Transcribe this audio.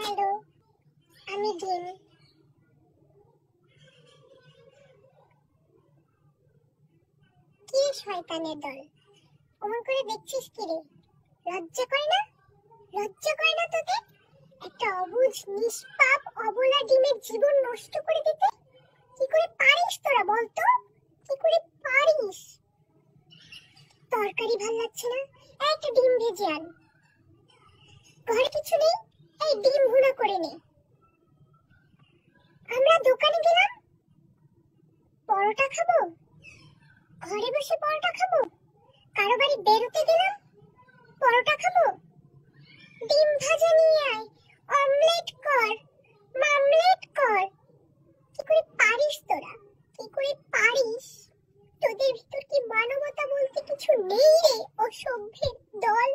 Hello, আমি ডিম। কি শয়তানের দল, অমন করে দেখছিস কি রে? লজ্জা করে না? লজ্জা করে না তোদের? একটা অবুঝ নিষ্পাপ অবলা ডিমের জীবন নষ্ট করে দিতে কি করে পারিস তোরা বলতো? কি করে পারিস? তরকারি ভাল লাগছে না, একটা ডিম ভেজে আন। ঘরে কিছু নেই, এই ডিম ভুনা করে নে। আমরা দোকানে গেলাম, পরোটা খাবো, ঘরে বসে পরোটা খাবো। কারো বাড়ি বেরোতে গেলাম, পরোটা খাবো। ডিম ভাজা নিয়ে আয়, অমলেট কর, মামলেট কর। কি করে পারিস তোরা? কি করে পারিস? তোদের ভিতর কি মানবতা বলতে কিছু নেই রে, অসভ্যের দল।